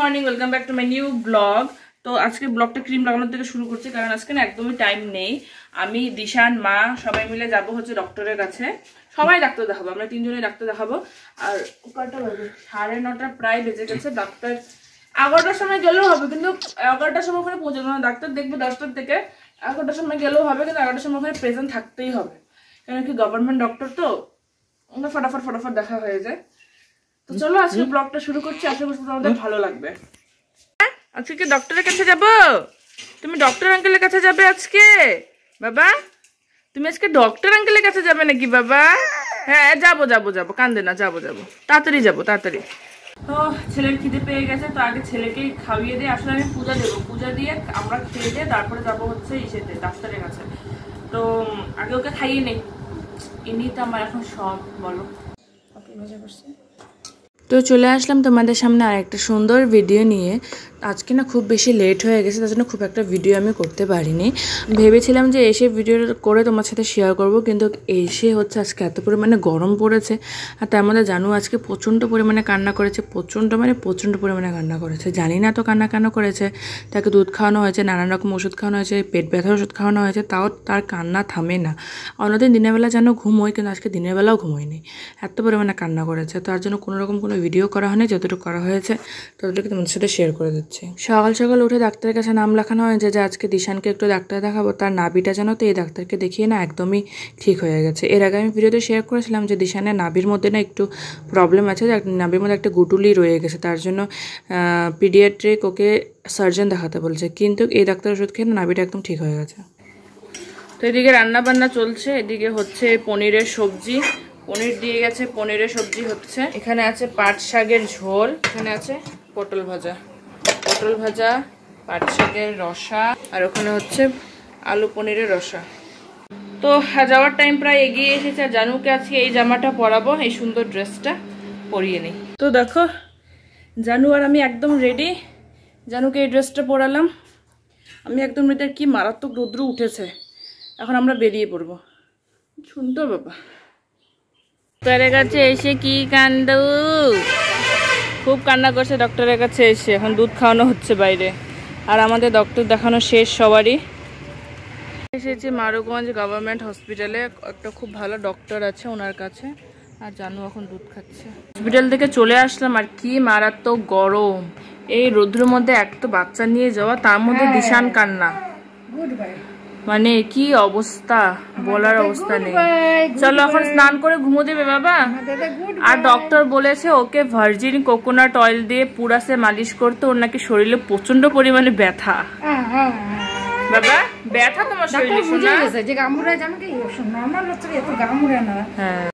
Morning, welcome back to my new blog. তো আজকে ব্লগটা ক্রিম লাগানোর থেকে শুরু করছি, কারণ আজকে না একদমই টাইম নেই। আমি, দিশান, মা সবাই মিলে যাব হচ্ছে ডক্টরের কাছে। সবাই ডাক্তার দেখাবো, আমরা তিনজনে ডাক্তার দেখাবো। আর কটা বাজে? 9:30 প্রায় বেজে গেছে। ডাক্তার 11টার সময় গেলেও হবে, কিন্তু 11টার সময় ওখানে পৌঁছাবো না। ডাক্তার দেখবো 10টার থেকে, 11টার সময় গেলেও হবে, কিন্তু 11টার সময় ওখানে প্রেজেন্ট থাকতেই হবে, কেন কি গভর্নমেন্ট ডক্টর তো আমরা ফটাফট দেখা হয়ে যায়। তো চলো আজকে ব্লগটা শুরু করছি, আশা করছি তোমাদের ভালো লাগবে। আজকে কি ডক্টরের কাছে যাব? তুমি ডক্টর আঙ্কেলের কাছে যাবে আজকে? বাবা তুমি আজকে ডক্টর আঙ্কেলের কাছে যাবে নাকি বাবা? হ্যাঁ যাবো, কান্দে না, যাবো তাড়াতাড়ি যাবো, তাড়াতাড়ি। তো ছেলের খিদে পেয়ে গেছে, তো আগে ছেলেকে খাইয়ে দিয়ে আসলে আমি পূজা দেবো, পূজা দিয়ে আমরা খেয়ে দিয়ে তারপরে যাবো হচ্ছে ইসেতে ডাক্তারের কাছে। তো আগে ওকে খাইয়ে নেই, এমনি তো আমার এখন সব বলো। তো চলে আসলাম তোমাদের সামনে আর একটা সুন্দর ভিডিও নিয়ে। আজকে না খুব বেশি লেট হয়ে গেছে, তার জন্য খুব একটা ভিডিও আমি করতে পারিনি। ভেবেছিলাম যে এসে ভিডিও করে তোমার সাথে শেয়ার করব, কিন্তু এসে হচ্ছে আজকে এত পরিমাণে গরম পড়েছে। আর তার মধ্যে জানু আজকে প্রচণ্ড পরিমাণে কান্না করেছে, প্রচণ্ড পরিমাণে কান্না করেছে। জানি না তো কান্না কেন করেছে। তাকে দুধ খাওয়ানো হয়েছে, নানান রকম ওষুধ খাওয়ানো হয়েছে, পেট ব্যথার ওষুধ খাওয়ানো হয়েছে, তাও তার কান্না থামে না। অন্যদিন দিনের বেলা যেন ঘুমোয়, কিন্তু আজকে দিনের বেলাও ঘুমোয়নি, এত পরিমাণে কান্না করেছে। তার জন্য কোনো ভিডিও করা হয়নি, যতটুকু করা হয়েছে ততটুকু তোমাদের সাথে শেয়ার করে দিচ্ছি। সকাল সকাল উঠে ডাক্তারের কাছে নাম লেখানো হয়েছে যে আজকে দিশানকে একটু ডাক্তার দেখাবো। তার নাভিটা যেন তো এই ডাক্তারকে দেখিয়ে না একদমই ঠিক হয়ে গেছে। এর আগে আমি ভিডিওতে শেয়ার করেছিলাম যে দিশানের নাভির মধ্যে না একটু প্রবলেম আছে, নাভির মধ্যে একটা গুটুলি রয়ে গেছে, তার জন্য পিডিয়াট্রিক ওকে সার্জন দেখাতে বলছে, কিন্তু এই ডাক্তার ওষুধ খেয়ে নাভিটা একদম ঠিক হয়ে গেছে। তো এদিকে রান্না বান্না চলছে, এদিকে হচ্ছে পনিরের সবজি, পনির দিয়ে গেছে, পনিরের সবজি হচ্ছে। এখানে আছে পাট শাকের ঝোল, এখানে আছে পটল ভাজা, পাট শাকের রসা, আর ওখানে হচ্ছে আলু পনিরের রসা। তো যাওয়ার টাইম প্রায় এগিয়ে এসেছে। জানুকে আজকে এই জামাটা পরাবো, এই সুন্দর ড্রেসটা পরিয়ে নিই। তো দেখো জানু আর আমি একদম রেডি। জানুকে এই ড্রেসটা পরালাম, আমি একদম রেডি। কি মারাত্মক রৌদ্র উঠেছে, এখন আমরা বেরিয়ে পড়বো। শুনতো বাবা ডক্টরের কাছে এসে কি কান্দ, খুব কান্না করছে ডক্টরের কাছে এসে। এখন দুধ খাওয়ানো হচ্ছে বাইরে, আর আমাদের ডক্টর দেখানো শেষ সবারই। এসেছি মারুগঞ্জ গভর্নমেন্ট হসপিটালে, একটা খুব ভালো ডক্টর আছে ওনার কাছে। আর জানু এখন দুধ খাচ্ছে। হসপিটাল থেকে চলে আসলাম, আর কি মারাত্মক গরম। এই রৌদ্রের মধ্যে এক তো বাচ্চা নিয়ে যাওয়া, তার মধ্যে দিশান কান্না, মানে কি অবস্থা বলার অবস্থা নেই। চলো এখন স্নান করে ঘুমো দেবে বাবা। আর ডক্টর বলেছে ওকে ভার্জিন কোকোনাট অয়েল দিয়ে পুরাসে মালিশ করতে, ওর নাকি শরীরে প্রচন্ড পরিমাণে ব্যথা। বাবা ব্যথা তোমার শরীরে? শোনা যে গামুরা জানো কি নরমাল হচ্ছে, এত গামুরা না। হ্যাঁ